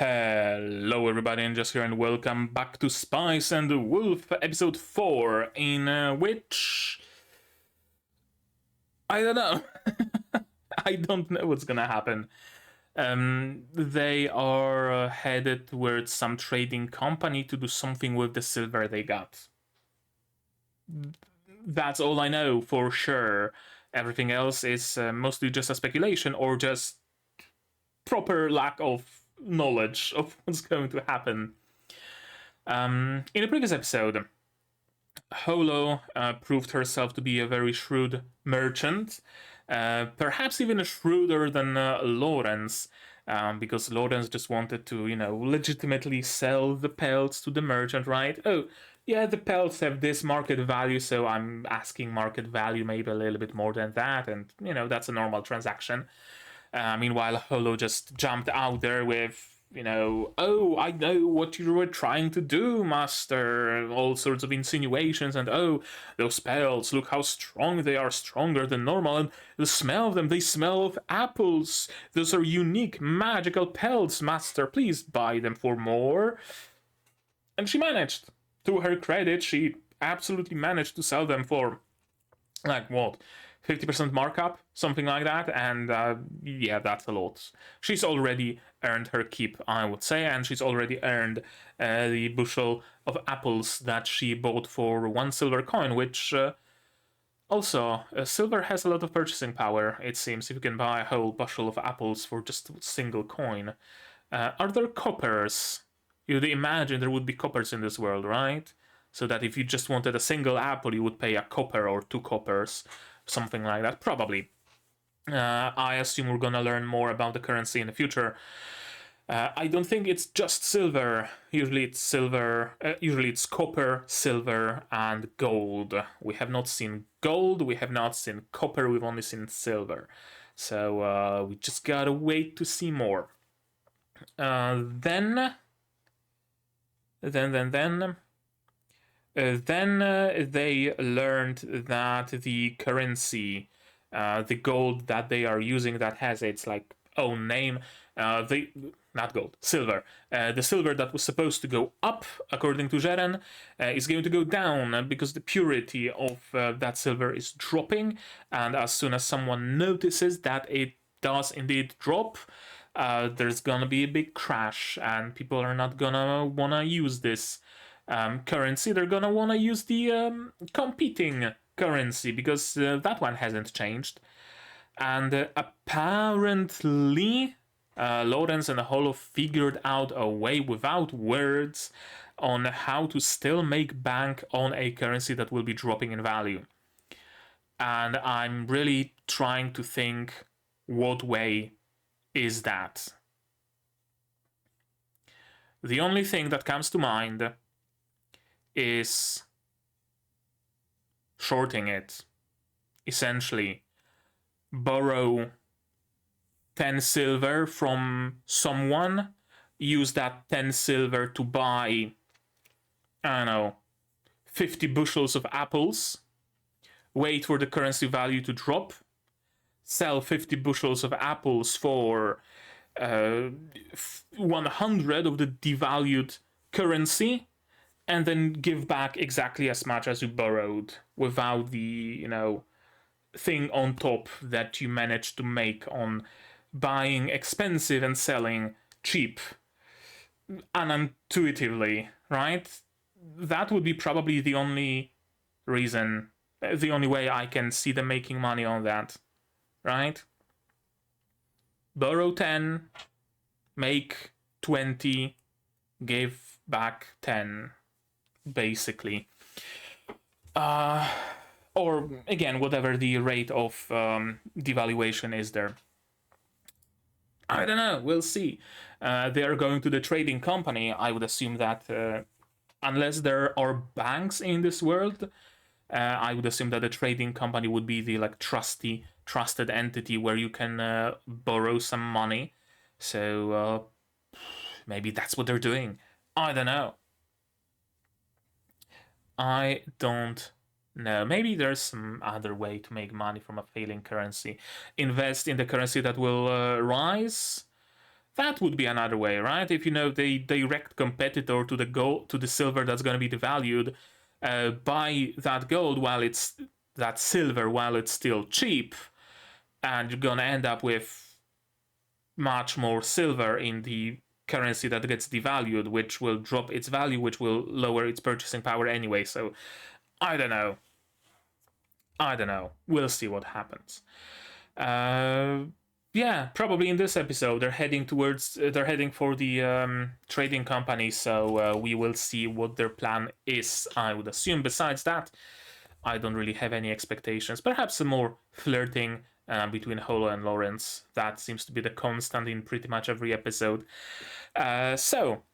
Hello everybody, and just here, and welcome back to Spice and the Wolf, episode 4, in which... I don't know. I don't know what's gonna happen. They are headed towards some trading company to do something with the silver they got. That's all I know for sure. Everything else is mostly just a speculation or just proper lack of knowledge of what's going to happen. In the previous episode, Holo proved herself to be a very shrewd merchant, perhaps even shrewder than Lawrence, because Lawrence just wanted to, legitimately sell the pelts to the merchant, right? Oh, yeah, the pelts have this market value, so I'm asking market value maybe a little bit more than that, and, that's a normal transaction. Meanwhile, Holo just jumped out there with, oh, I know what you were trying to do, master. All sorts of insinuations, and oh, those spells, look how strong they are, stronger than normal, and the smell of them, they smell of apples. Those are unique, magical pelts, master. Please buy them for more. And she managed. To her credit, she absolutely managed to sell them for, like, what? 50% markup, something like that, and yeah, that's a lot. She's already earned her keep, I would say, and she's already earned the bushel of apples that she bought for 1 silver coin, which also, silver has a lot of purchasing power, it seems, if you can buy a whole bushel of apples for just a single coin. Are there coppers? You'd imagine there would be coppers in this world, right? So that if you just wanted a single apple, you would pay a copper or 2 coppers. Something like that, probably. I assume we're gonna learn more about the currency in the future. I don't think it's just silver. Usually it's silver, usually it's copper, silver, and gold. We have not seen gold, we have not seen copper, we've only seen silver. So we just gotta wait to see more. Then they learned that the currency, the gold that they are using, that has its like own name, not gold, silver. The silver that was supposed to go up, according to Jeren, is going to go down because the purity of that silver is dropping, and as soon as someone notices that it does indeed drop, there's gonna be a big crash, and people are not gonna wanna use this currency. They're gonna want to use the competing currency, because that one hasn't changed. And apparently Lawrence and Holo figured out a way without words on how to still make bank on a currency that will be dropping in value. And I'm really trying to think, what way is that? The only thing that comes to mind is shorting it. Essentially, borrow 10 silver from someone, use that 10 silver to buy, I don't know, 50 bushels of apples, wait for the currency value to drop, sell 50 bushels of apples for 100 of the devalued currency, and then give back exactly as much as you borrowed without the, thing on top that you managed to make on buying expensive and selling cheap unintuitively, right? That would be probably the only reason, the only way I can see them making money on that, right? Borrow 10, make 20, give back 10. Basically, or again, whatever the rate of devaluation is there. I don't know, we'll see. They are going to the trading company. I would assume that unless there are banks in this world, I would assume that the trading company would be the trusted entity where you can borrow some money. So maybe that's what they're doing. I don't know. I don't know. Maybe there's some other way to make money from a failing currency. Invest in the currency that will rise. That would be another way, right? If you know the direct competitor to the gold, to the silver that's going to be devalued, buy that gold while it's that silver while it's still cheap, and you're gonna end up with much more silver in the currency that gets devalued, which will drop its value, which will lower its purchasing power anyway. So I don't know. We'll see what happens. Yeah, probably in this episode they're heading for the trading company, so we will see what their plan is, I would assume. Besides that, I don't really have any expectations. Perhaps some more flirting between Holo and Lawrence. That seems to be the constant in pretty much every episode. So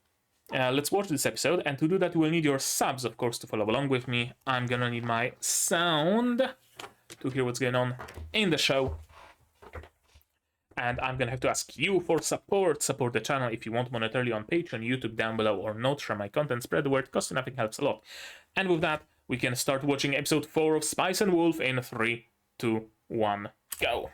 let's watch this episode, and to do that we'll need your subs, of course, to follow along with me. I'm gonna need my sound to hear what's going on in the show. And I'm gonna have to ask you for support. Support the channel if you want monetarily on Patreon, YouTube down below, or not share my content. Spread the word, cost nothing, helps a lot. And with that, we can start watching episode 4 of Spice and Wolf in 3, 2, 1, go.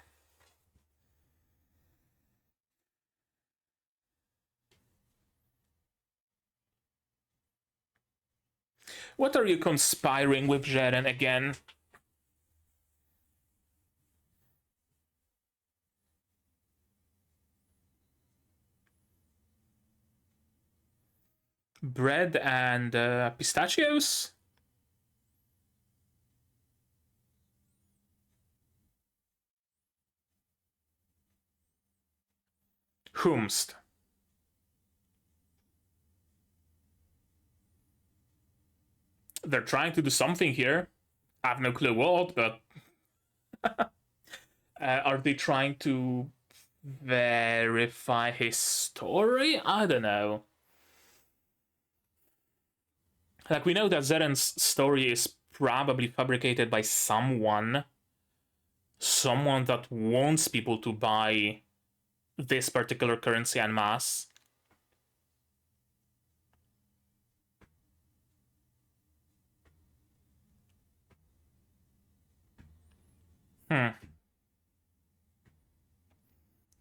What are you conspiring with, Jeren, again? Bread and pistachios? Whomst? They're trying to do something here. I have no clue what, but... are they trying to verify his story? I don't know. Like, we know that Zeren's story is probably fabricated by someone that wants people to buy this particular currency en masse.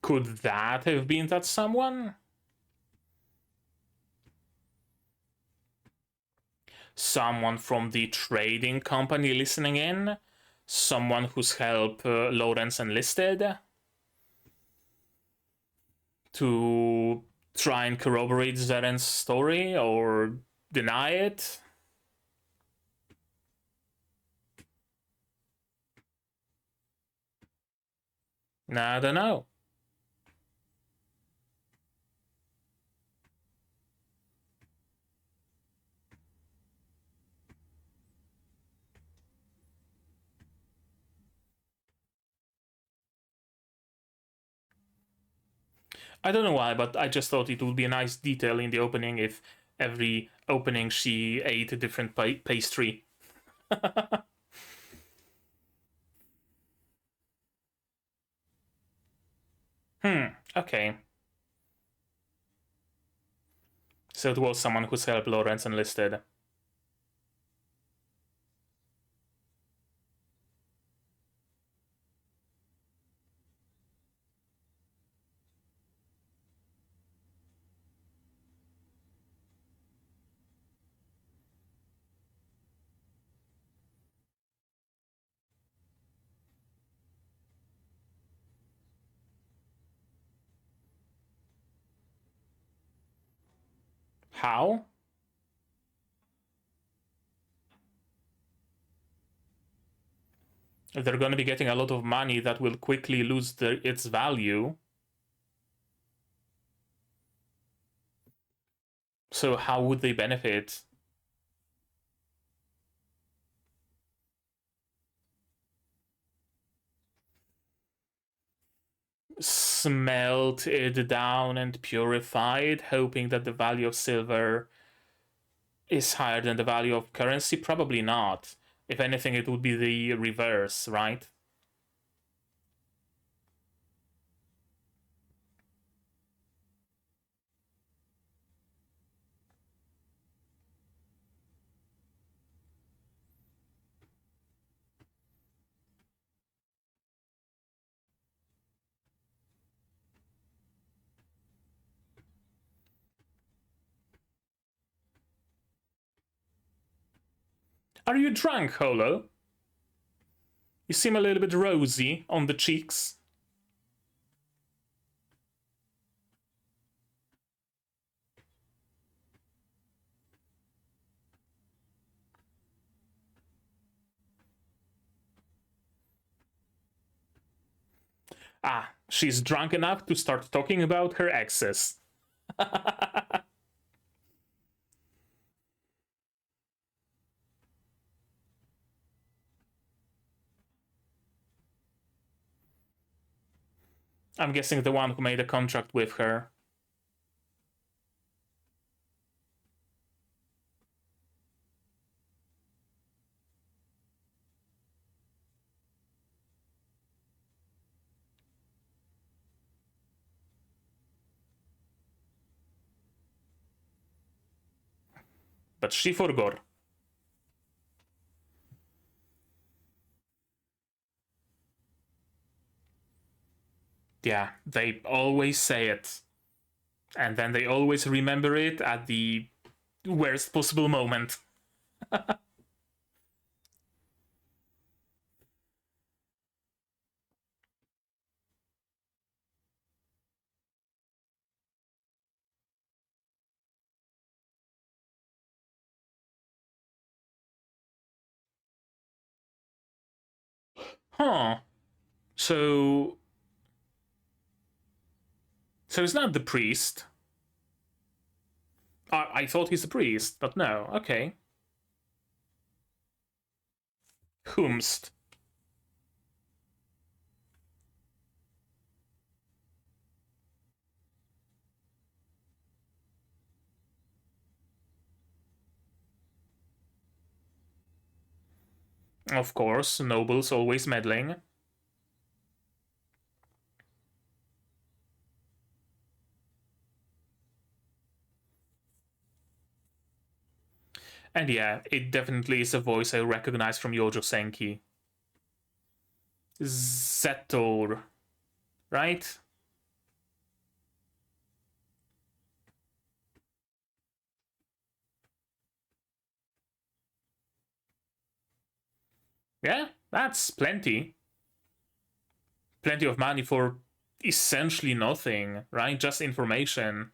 Could that have been that someone? Someone from the trading company listening in? Someone whose help Lawrence enlisted? To try and corroborate Zeren's story or deny it? I don't know. I don't know why, but I just thought it would be a nice detail in the opening if every opening she ate a different pastry. Okay. So it was someone whose help Lawrence enlisted. How? They're going to be getting a lot of money that will quickly lose its value. So how would they benefit? Smelt it down and purify it, hoping that the value of silver is higher than the value of currency? Probably not. If anything, it would be the reverse, right? Are you drunk, Holo? You seem a little bit rosy on the cheeks. Ah, she's drunk enough to start talking about her exes. I'm guessing the one who made a contract with her. But she forgot. Yeah, they always say it. And then they always remember it at the worst possible moment. Huh. So. So it's not the priest. I thought he's the priest, but no. Okay. Whomst. Of course, nobles always meddling. And yeah, it definitely is a voice I recognize from Yojo Senki. Zetor, right? Yeah, that's plenty. Plenty of money for essentially nothing, right? Just information.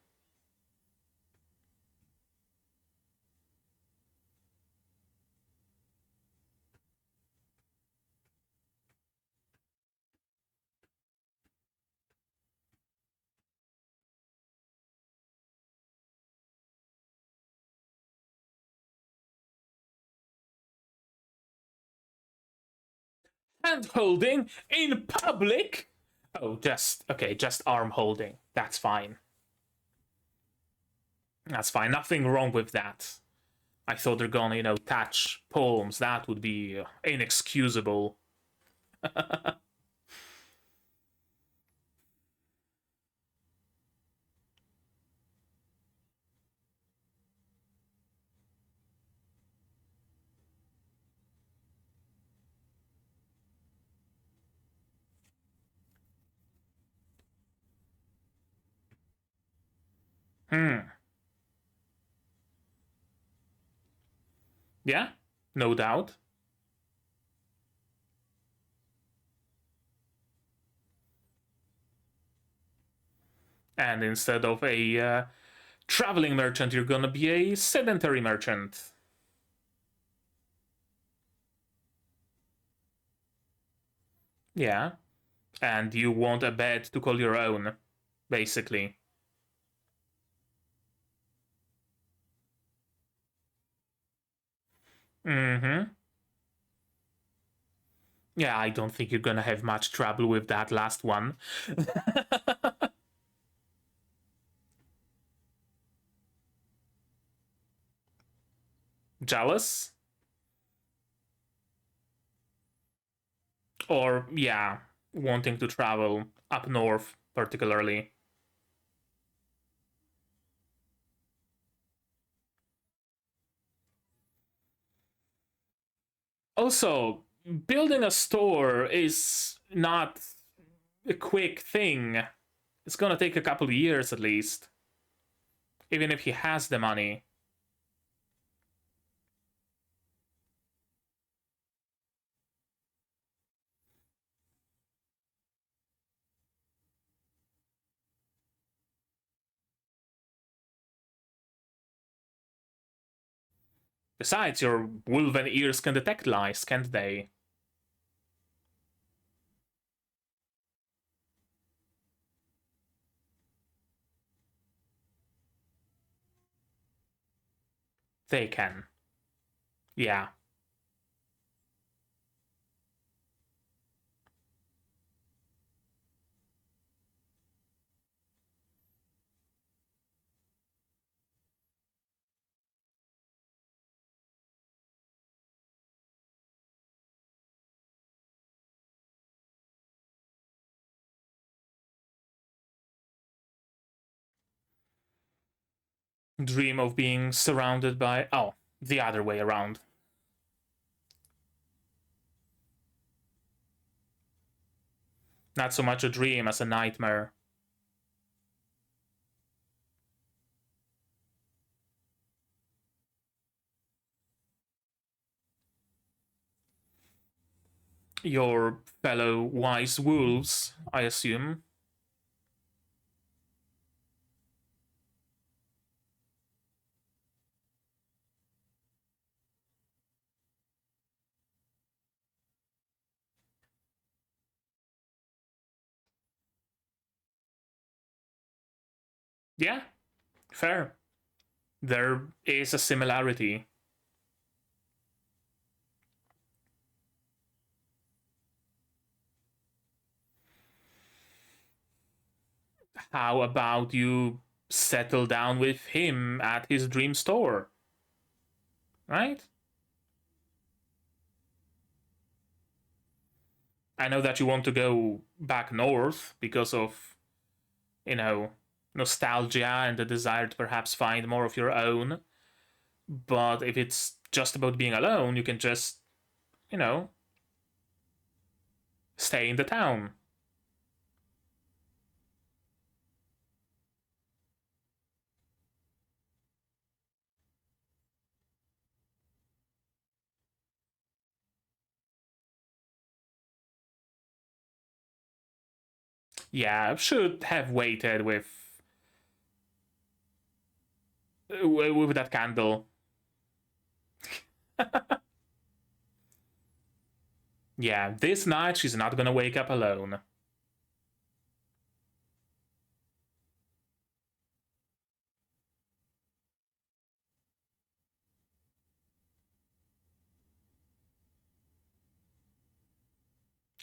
Hand holding in public? Oh, just arm holding. That's fine. That's fine. Nothing wrong with that. I thought they're gonna, touch palms. That would be inexcusable. Yeah, no doubt. And instead of a traveling merchant, you're gonna be a sedentary merchant. Yeah. And you want a bed to call your own, basically. Mm-hmm. Yeah, I don't think you're gonna have much trouble with that last one. Jealous? Or, yeah, wanting to travel up north, particularly. Also, building a store is not a quick thing. It's gonna take a couple of years at least. Even if he has the money. Besides, your wolven ears can detect lies, can't they? They can. Yeah. Dream of being surrounded by... Oh, the other way around. Not so much a dream as a nightmare. Your fellow wise wolves, I assume. Yeah, fair. There is a similarity. How about you settle down with him at his dream store? Right? I know that you want to go back north because of, you know, nostalgia and the desire to perhaps find more of your own. But if it's just about being alone, you can just, you know, stay in the town. Yeah, should have waited with that candle. Yeah, this night she's not gonna wake up alone.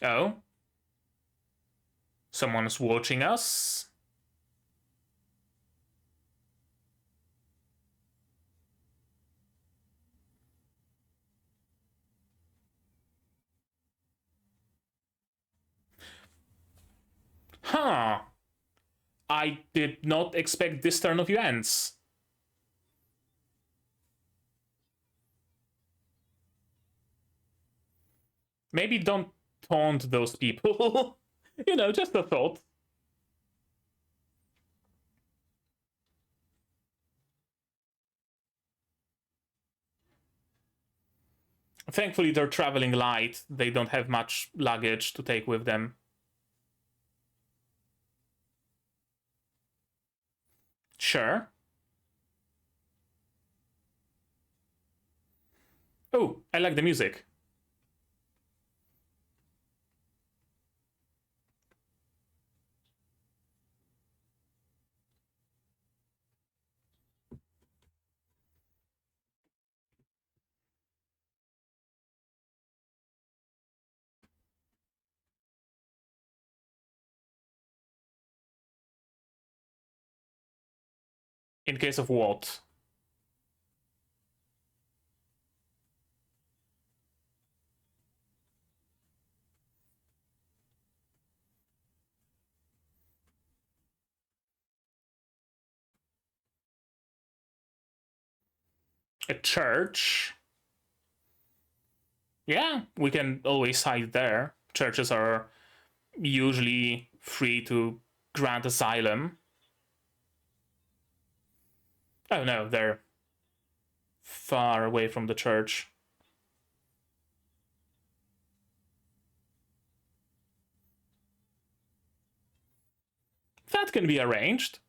Oh, someone's watching us? Huh. I did not expect this turn of events. Maybe don't taunt those people. Just a thought. Thankfully, they're traveling light. They don't have much luggage to take with them. Sure. Oh, I like the music. In case of what? A church? Yeah, we can always hide there. Churches are usually free to grant asylum. Oh no, they're far away from the church. That can be arranged.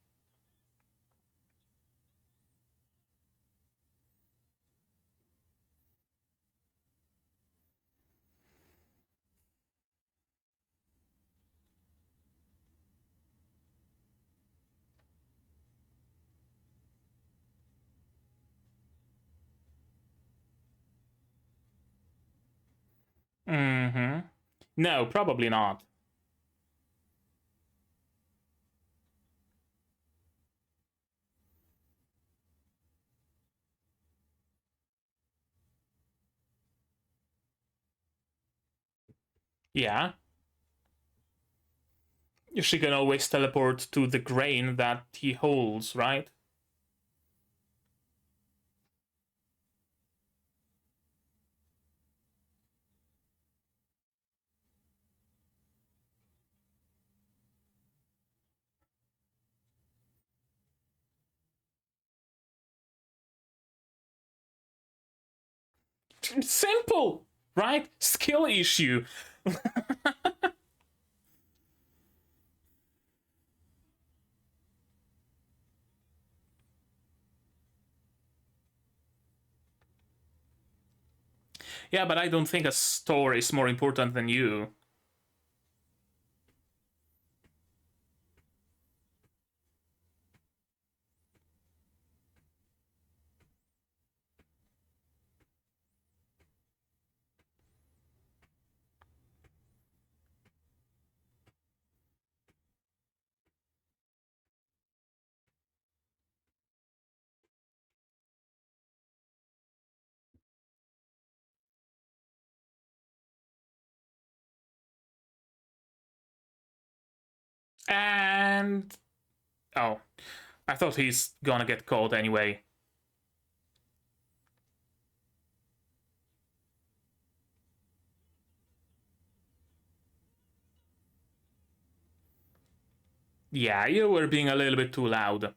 Mm-hmm. No, probably not. Yeah. She can always teleport to the grain that he holds, right? Simple, right? Skill issue. Yeah, but I don't think a store is more important than you. And oh, I thought he's gonna get caught anyway. Yeah, you were being a little bit too loud.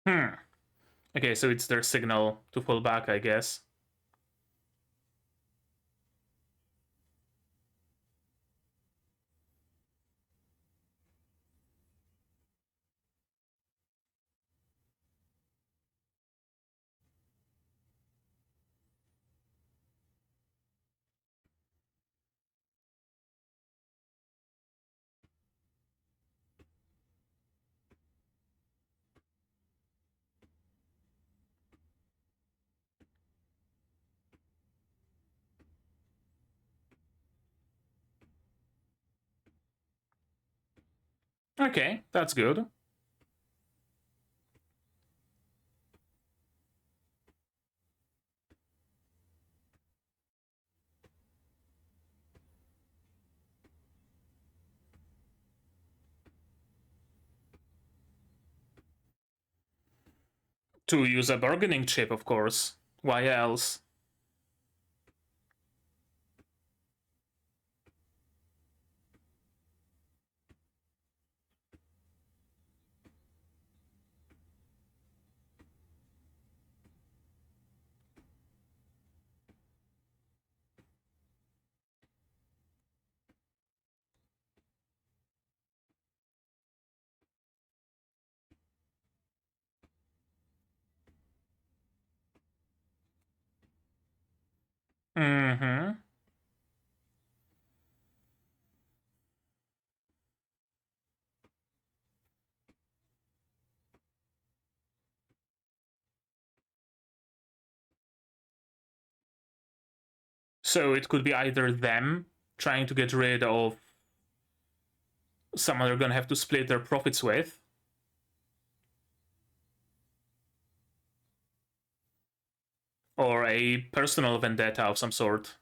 Hmm. Okay, so it's their signal to pull back, I guess. Okay, that's good. To use a bargaining chip, of course. Why else? Mm-hmm. So it could be either them trying to get rid of someone they're gonna have to split their profits with, or a personal vendetta of some sort.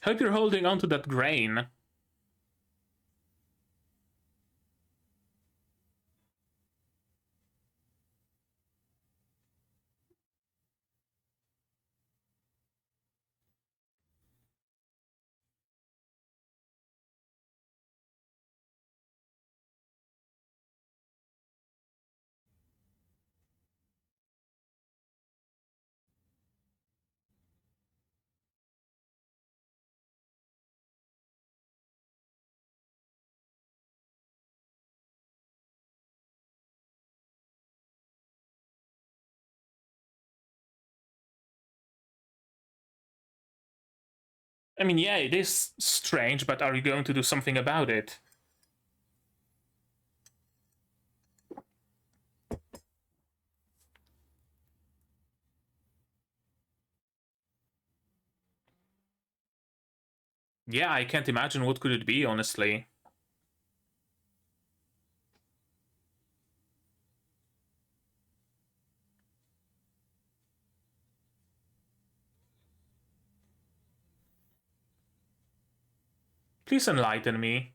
Hope you're holding on to that grain. I mean, yeah, it is strange, but are you going to do something about it? Yeah, I can't imagine what could it be, honestly. Please enlighten me.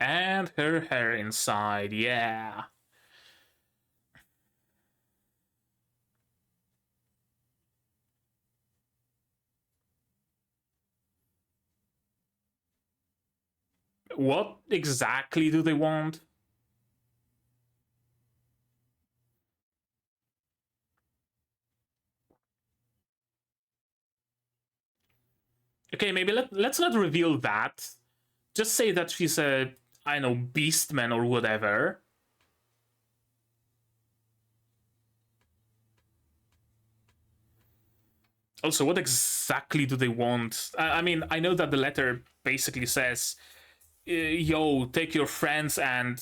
And her hair inside, yeah. What exactly do they want? Okay, maybe let's not reveal that. Just say that she's a, I know, beastman or whatever. Also, what exactly do they want? I mean, I know that the letter basically says, yo, take your friends and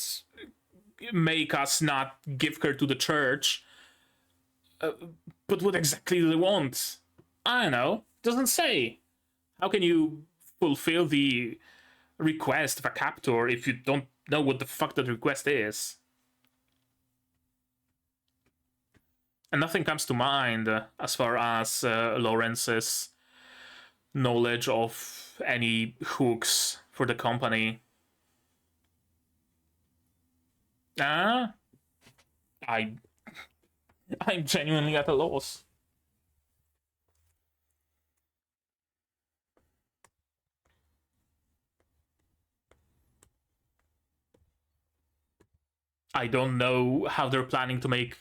make us not give her to the church. But what exactly do they want? I don't know. Doesn't say. How can you fulfill the request of a captor if you don't know what the fuck that request is? And nothing comes to mind as far as Lawrence's knowledge of any hooks for the company. Ah, I, I'm genuinely at a loss. I don't know how they're planning to make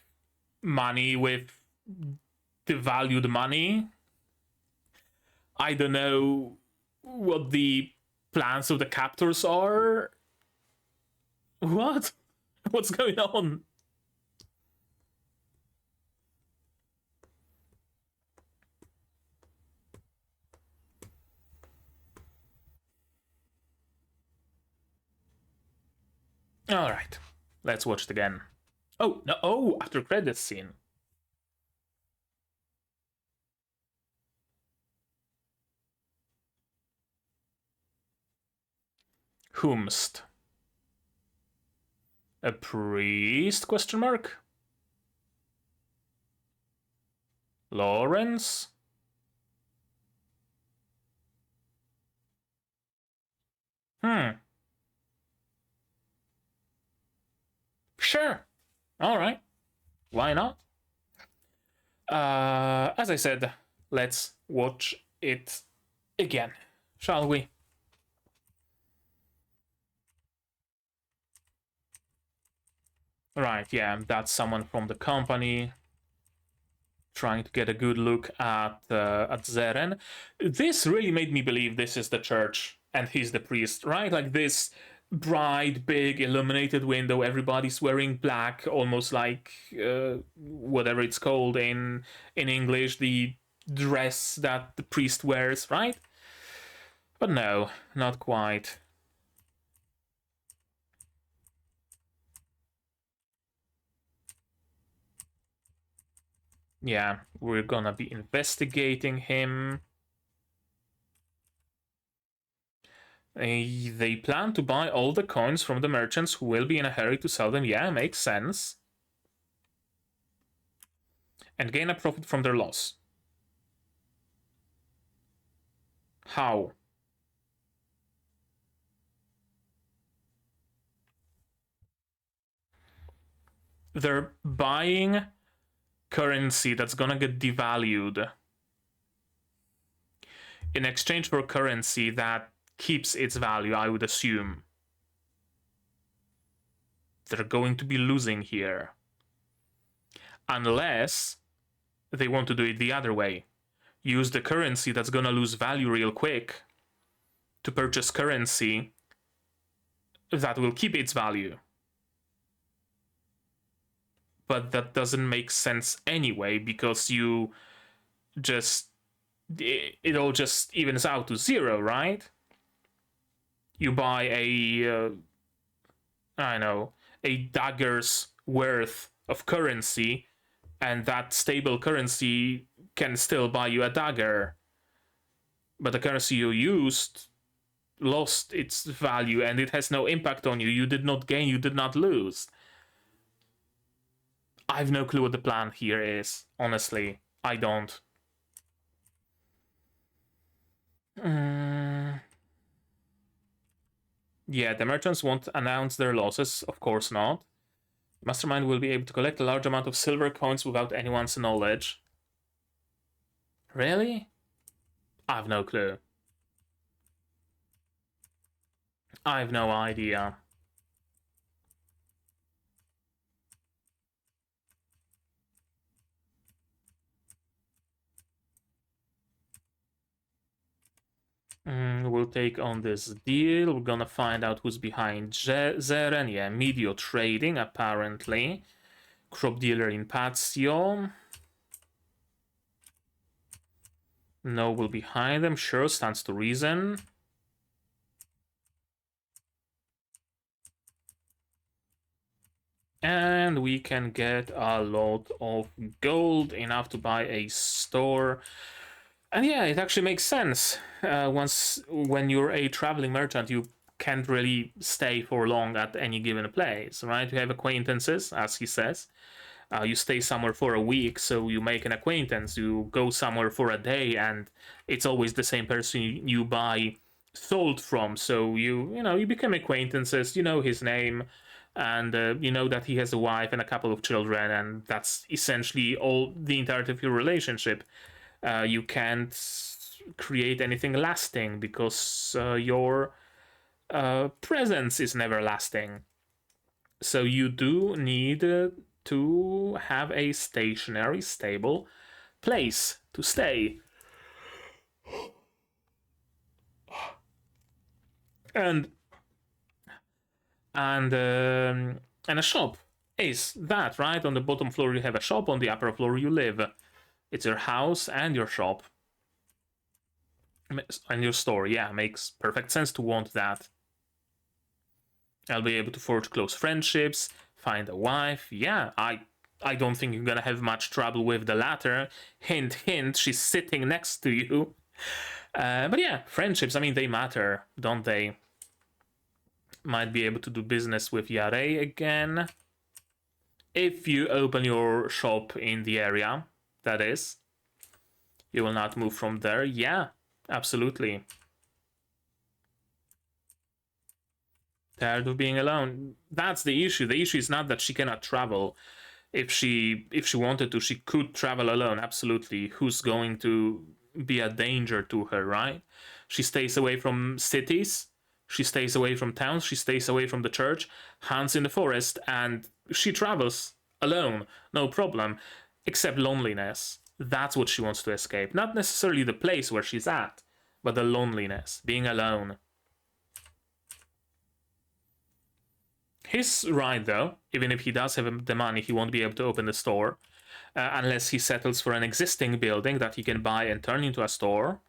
money with devalued money. I don't know what the plans of the captors are. What? What's going on? All right, let's watch it again. Oh no! Oh, after credits scene. Whomst? A priest? Question mark. Lawrence? Hmm. Sure. All right. Why not? As I said, let's watch it again, shall we? Right, yeah, that's someone from the company trying to get a good look at Zeren. This really made me believe this is the church and he's the priest, right? Like this bright, big, illuminated window. Everybody's wearing black, almost like whatever it's called in English, the dress that the priest wears, right? But no, not quite. Yeah, we're gonna be investigating him. They plan to buy all the coins from the merchants who will be in a hurry to sell them. Yeah, makes sense. And gain a profit from their loss. How? They're buying currency that's gonna get devalued in exchange for currency that keeps its value, I would assume. They're going to be losing here. Unless they want to do it the other way. Use the currency that's gonna lose value real quick to purchase currency that will keep its value. But that doesn't make sense anyway, because you just... it all just evens out to zero, right? You buy a... I don't know, a dagger's worth of currency, and that stable currency can still buy you a dagger. But the currency you used lost its value, and it has no impact on you. You did not gain, you did not lose. I have no clue what the plan here is. Honestly, I don't. Yeah, the merchants won't announce their losses. Of course not. Mastermind will be able to collect a large amount of silver coins without anyone's knowledge. Really? I have no clue. I have no idea. We'll take on this deal. We're gonna find out who's behind Zeren. Yeah, Medio Trading, apparently. Crop dealer in Patio. Noble behind them. Sure, stands to reason. And we can get a lot of gold, enough to buy a store. And yeah, it actually makes sense. When you're a traveling merchant, you can't really stay for long at any given place, right? You have acquaintances, as he says. You stay somewhere for a week, so you make an acquaintance. You go somewhere for a day, and it's always the same person you buy sold from. So you become acquaintances. You know his name, and you know that he has a wife and a couple of children, and that's essentially all the entirety of your relationship. You can't create anything lasting because your presence is never lasting. So you do need to have a stationary, stable place to stay. And a shop is that, right? On the bottom floor you have a shop, on the upper floor you live. It's your house and your shop. And your store, yeah, makes perfect sense to want that. I'll be able to forge close friendships, find a wife. Yeah, I don't think you're gonna have much trouble with the latter. Hint, hint, she's sitting next to you. But yeah, friendships, I mean, they matter, don't they? Might be able to do business with Yare again. If you open your shop in the area, that is. You will not move from there. Yeah, absolutely. Tired of being alone. That's the issue. The issue is not that she cannot travel. If she wanted to, she could travel alone, absolutely. Who's going to be a danger to her, right? She stays away from cities, she stays away from towns, she stays away from the church, hunts in the forest, and she travels alone, no problem. Except loneliness. That's what she wants to escape. Not necessarily the place where she's at, but the loneliness, being alone. He's right, though. Even if he does have the money, he won't be able to open the store unless he settles for an existing building that he can buy and turn into a store.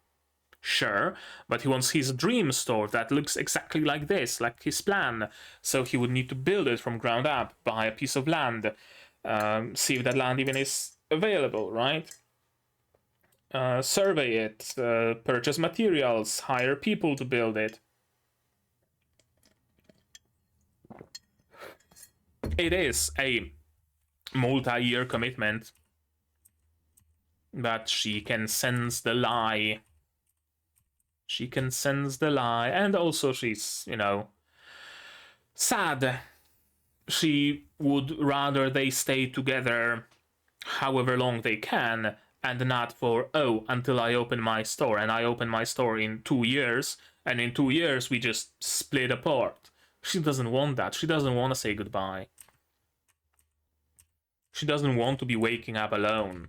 Sure, but he wants his dream store that looks exactly like this, like his plan. So he would need to build it from ground up, buy a piece of land, see if that land even is available, right? Survey it, purchase materials, hire people to build it. It is a multi-year commitment, but she can sense the lie. She can sense the lie, and also she's, you know, sad. She would rather they stay together however long they can, and not for, oh, until I open my store, and I open my store in 2 years, and in 2 years we just split apart. She doesn't want that. She doesn't want to say goodbye. She doesn't want to be waking up alone.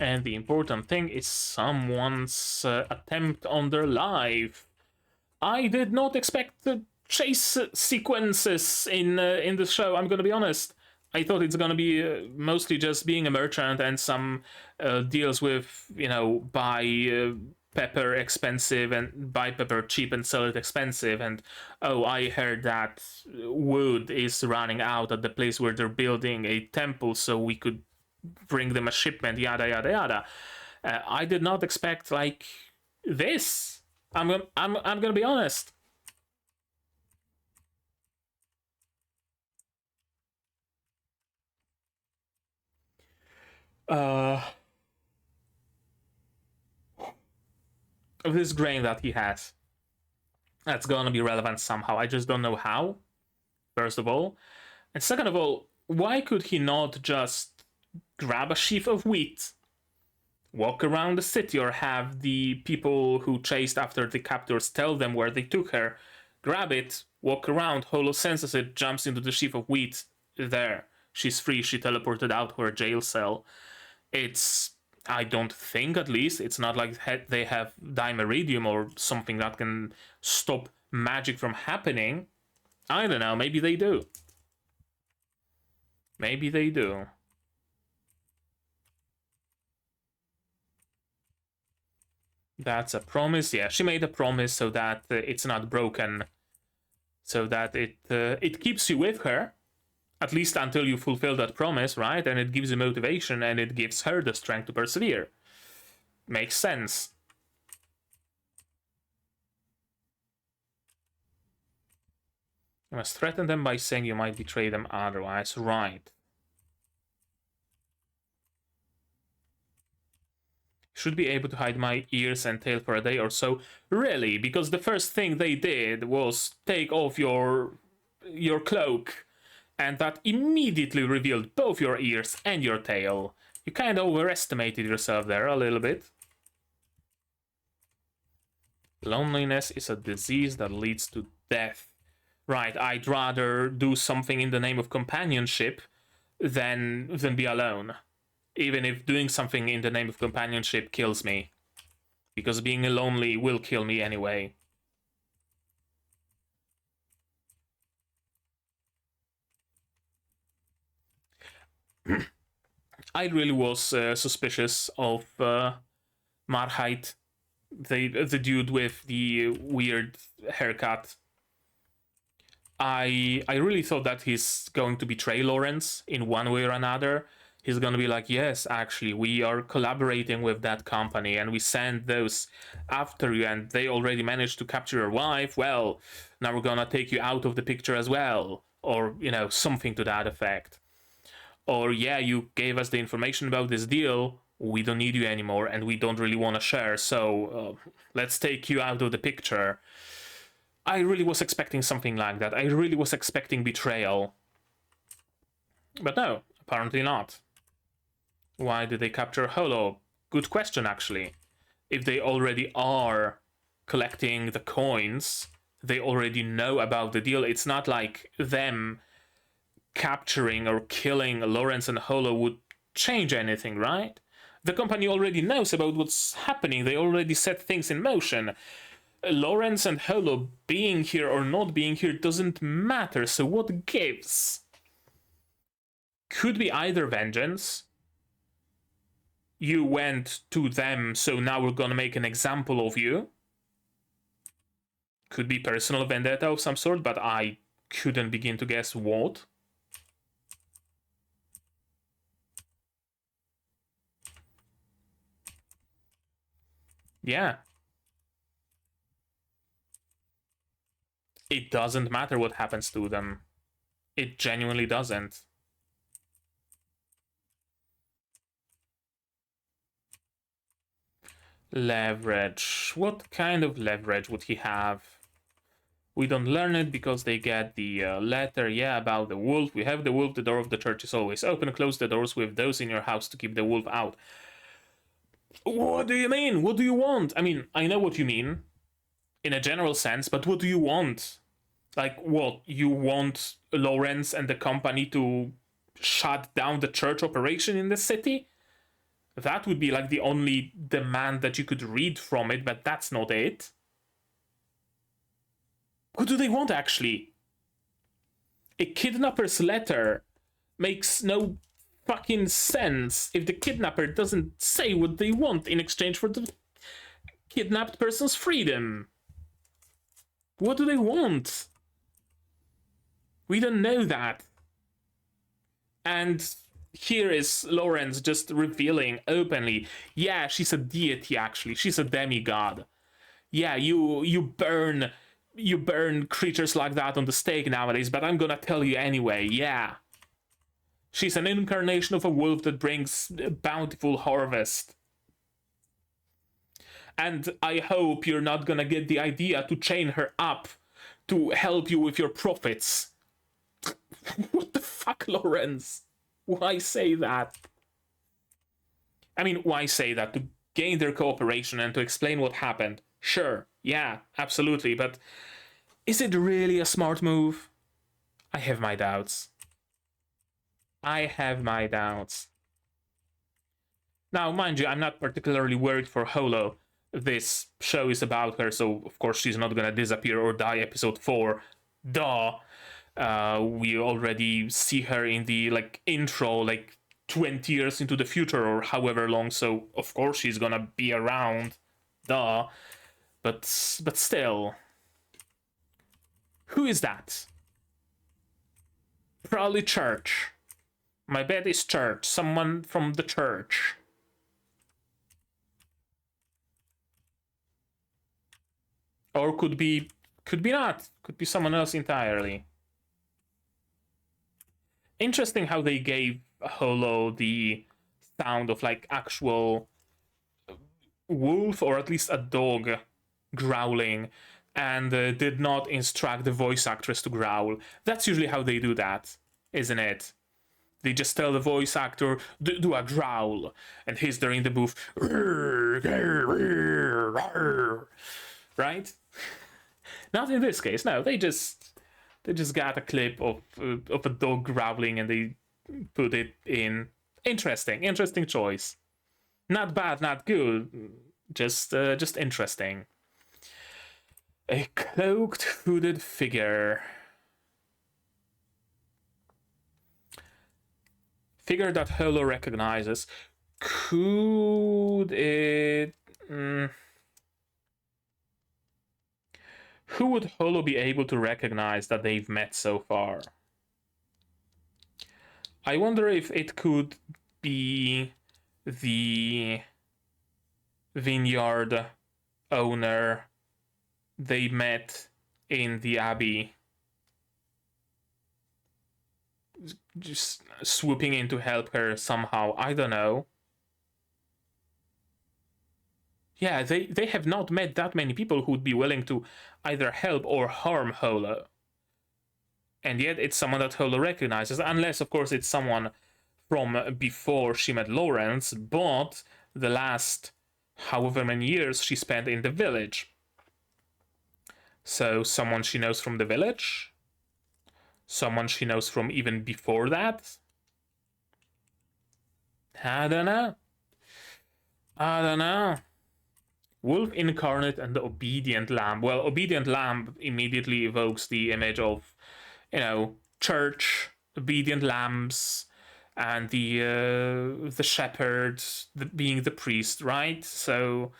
And the important thing is someone's attempt on their life. I did not expect the chase sequences in the show. I'm gonna be honest. I thought it's gonna be mostly just being a merchant and some deals with, you know, buy pepper expensive and buy pepper cheap and sell it expensive. And oh, I heard that wood is running out at the place where they're building a temple, so we could bring them a shipment. Yada yada yada. I did not expect like this. I'm gonna be honest. This grain that he has, that's gonna be relevant somehow. I just don't know how. First of all, and second of all, why could he not just grab a sheaf of wheat, walk around the city, or have the people who chased after the captors tell them where they took her, grab it, walk around, Holo senses it, jumps into the sheaf of wheat, there. She's free, she teleported out to her jail cell. It's, I don't think at least, it's not like they have dimeridium or something that can stop magic from happening. I don't know, maybe they do. Maybe they do. That's a promise. Yeah, she made a promise so that it's not broken, so that it keeps you with her, at least until you fulfill that promise, right? And it gives you motivation, and it gives her the strength to persevere. Makes sense. You must threaten them by saying you might betray them otherwise, right? Should be able to hide my ears and tail for a day or so. Really? Because the first thing they did was take off your cloak, and that immediately revealed both your ears and your tail. You kind of overestimated yourself there a little bit. Loneliness is a disease that leads to death. Right, I'd rather do something in the name of companionship than be alone. Even if doing something in the name of companionship kills me. Because being lonely will kill me anyway. I really was suspicious of Marheit, the dude with the weird haircut. I really thought that he's going to betray Lawrence in one way or another. He's gonna be like, yes, actually, we are collaborating with that company, and we send those after you, and they already managed to capture your wife. Well, now we're gonna take you out of the picture as well, or, you know, something to that effect. Or, yeah, you gave us the information about this deal, we don't need you anymore, and we don't really want to share, so let's take you out of the picture. I really was expecting something like that. I really was expecting betrayal. But no, apparently not. Why did they capture Holo? Good question, actually. If they already are collecting the coins, they already know about the deal. It's not like them capturing or killing Lawrence and Holo would change anything, right? The company already knows about what's happening. They already set things in motion. Lawrence and Holo being here or not being here doesn't matter, so what gives? Could be either vengeance. You went to them, so now we're gonna make an example of you. Could be personal vendetta of some sort, but I couldn't begin to guess what. Yeah. It doesn't matter what happens to them. It genuinely doesn't. Leverage. What kind of leverage would he have? We don't learn it because they get the letter, yeah, about the wolf. We have the wolf, the door of the church is always open. Close the doors with those in your house to keep the wolf out. What do you mean? What do you want? I mean, I know what you mean in a general sense, but what do you want? Like, what? You want Lawrence and the company to shut down the church operation in the city? That would be like the only demand that you could read from it, but that's not it. What do they want, actually? A kidnapper's letter makes no fucking sense if the kidnapper doesn't say what they want in exchange for the kidnapped person's freedom. What do they want? We don't know that. And here is Lawrence just revealing openly, yeah, she's a deity, actually. She's a demigod. Yeah, you burn creatures like that on the stake nowadays, but I'm gonna tell you anyway, yeah. She's an incarnation of a wolf that brings a bountiful harvest. And I hope you're not gonna get the idea to chain her up to help you with your profits. What the fuck, Lawrence? Why say that? I mean, why say that? To gain their cooperation and to explain what happened. Sure, yeah, absolutely, but is it really a smart move? I have my doubts. I have my doubts. Now, mind you, I'm not particularly worried for Holo. This show is about her, so of course she's not gonna disappear or die episode 4. Duh. We already see her in the intro 20 years into the future or however long, so of course she's gonna be around. Duh. But still. Who is that? Probably church. My bet is church. Someone from the church. Or could be not. Could be someone else entirely. Interesting how they gave Holo the sound of actual wolf or at least a dog growling, and did not instruct the voice actress to growl. That's usually how they do that, isn't it? They just tell the voice actor, do a growl, and he's there in the booth. Right? Not in this case, no. They just got a clip of a dog growling and they put it in. Interesting choice. Not bad, not good. Just interesting. A cloaked, hooded figure. Figure that Holo recognizes. Could it... Who would Holo be able to recognize that they've met so far? I wonder if it could be the vineyard owner they met in the Abbey. Just swooping in to help her somehow. I don't know. Yeah, they have not met that many people who would be willing to either help or harm Holo. And yet it's someone that Holo recognizes, unless, of course, it's someone from before she met Lawrence, but the last however many years she spent in the village. So someone she knows from the village? Someone she knows from even before that? I don't know. Wolf incarnate and the obedient lamb. Well, obedient lamb immediately evokes the image of, church, obedient lambs, and the shepherd being the priest, right? So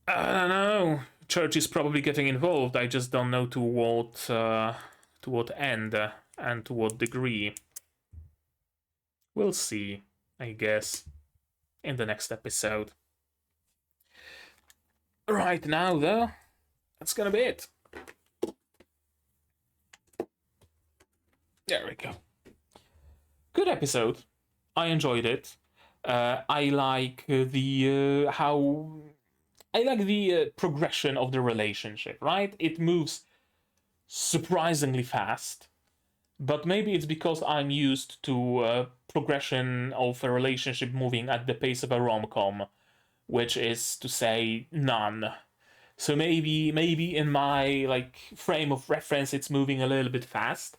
I don't know. Church is probably getting involved. I just don't know to what end and to what degree. We'll see, I guess, in the next episode. Right now, though, that's gonna be it. There we go. Good episode. I enjoyed it. I like the progression of the relationship. Right, it moves surprisingly fast, but maybe it's because I'm used to progression of a relationship moving at the pace of a rom-com, which is to say none. So maybe in my frame of reference it's moving a little bit fast.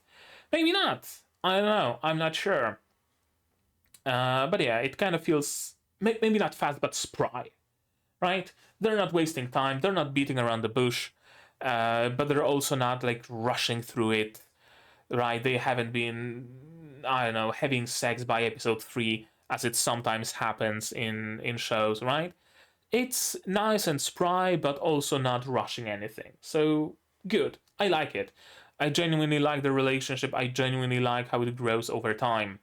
Maybe not. I don't know. I'm not sure. But yeah, it kind of feels maybe not fast but spry, right? They're not wasting time. They're not beating around the bush, but they're also not rushing through it, right? They haven't been, I don't know, having sex by episode 3 as it sometimes happens in shows, right? It's nice and spry, but also not rushing anything. So good. I like it. I genuinely like the relationship. I genuinely like how it grows over time,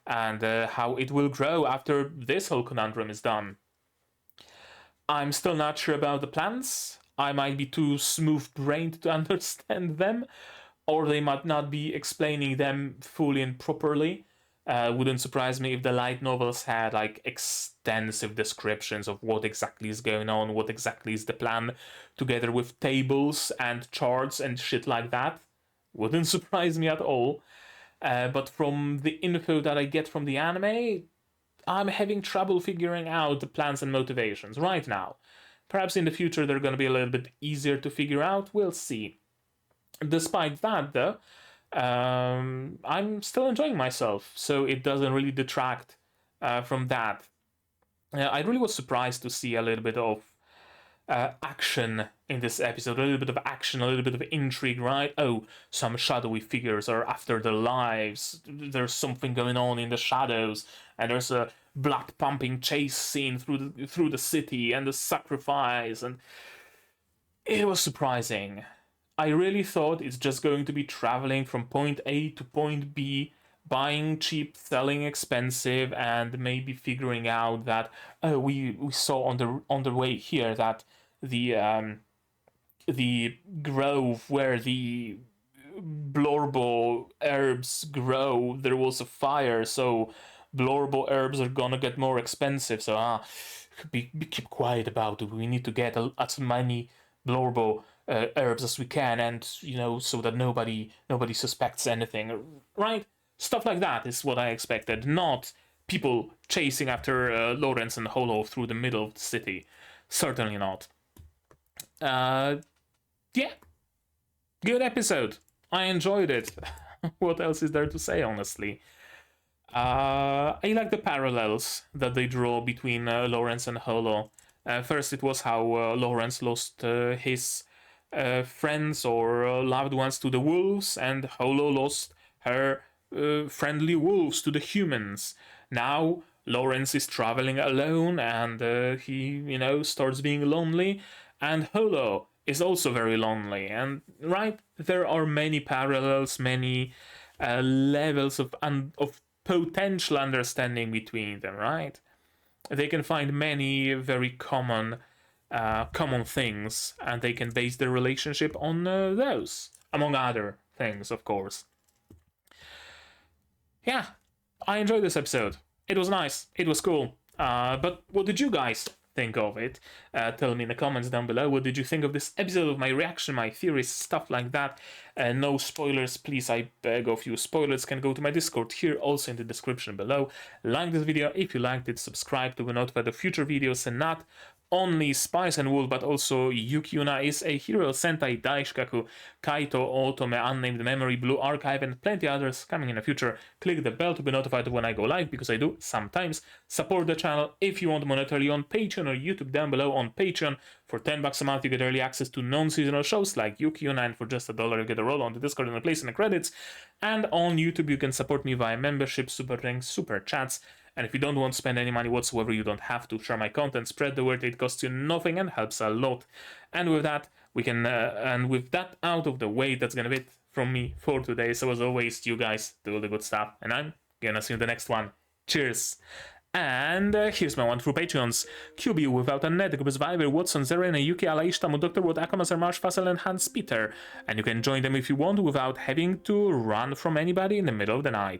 and how it will grow after this whole conundrum is done. I'm still not sure about the plans. I might be too smooth-brained to understand them, or they might not be explaining them fully and properly. Wouldn't surprise me if the light novels had extensive descriptions of what exactly is going on, what exactly is the plan, together with tables and charts and shit like that. Wouldn't surprise me at all. But from the info that I get from the anime, I'm having trouble figuring out the plans and motivations right now. Perhaps in the future they're going to be a little bit easier to figure out. We'll see. Despite that, though, I'm still enjoying myself, so it doesn't really detract from that. I really was surprised to see a little bit of action in this episode, a little bit of action, a little bit of intrigue, right? Oh, some shadowy figures are after their lives. There's something going on in the shadows, and there's a blood-pumping chase scene through the city, and the sacrifice, and it was surprising. I really thought it's just going to be traveling from point A to point B, buying cheap, selling expensive, and maybe figuring out that we saw on the way here that the grove where the blorbo herbs grow, there was a fire, so blorbo herbs are gonna get more expensive. So keep quiet about it. We need to get as many blorbo herbs as we can, and so that nobody suspects anything, right? Stuff like that is what I expected, not people chasing after Lawrence and Holo through the middle of the city. Certainly not. Yeah, good episode. I enjoyed it. What else is there to say, honestly? I like the parallels that they draw between Lawrence and Holo. First, it was how Lawrence lost his friends or loved ones to the wolves, and Holo lost her friendly wolves to the humans. Now, Lawrence is traveling alone, and he, starts being lonely, and Holo is also very lonely. And right, there are many parallels, many levels of potential understanding between them, right? They can find many very common things, and they can base their relationship on those, among other things, of course. Yeah, I enjoyed this episode. It was nice. It was cool. But what did you guys think of it? Tell me in the comments down below. What did you think of this episode, of my reaction, my theories, stuff like that? No spoilers, please, I beg of you. Spoilers can go to my Discord here, also in the description below. Like this video if you liked it, subscribe to be notified of future videos, and not only Spice and Wool, but also Yuuki Yuuna is a hero, Sentai, Daishikkaku, Kaito, Otome, Unnamed, Memory, Blue Archive, and plenty others coming in the future. Click the bell to be notified when I go live, because I do sometimes. Support the channel if you want monetarily on Patreon or YouTube down below on Patreon. For $10 a month, you get early access to non-seasonal shows like Yuuki Yuuna, and for just $1, you get a role on the Discord and a place in the credits. And on YouTube, you can support me via membership, super thanks, super chats. And if you don't want to spend any money whatsoever, you don't have to share my content. Spread the word; it costs you nothing and helps a lot. And with that, we can and with that out of the way, that's gonna be it from me for today. So as always, you guys do all the good stuff, and I'm gonna see you in the next one. Cheers. And here's my one through Patreons. QB without a net, Group Survivor, Watson, Zerena, Yuki, Alaish, Tamu, Dr. Wood, Akamas, Marsh, Fassel, and Hans Peter. And you can join them if you want without having to run from anybody in the middle of the night.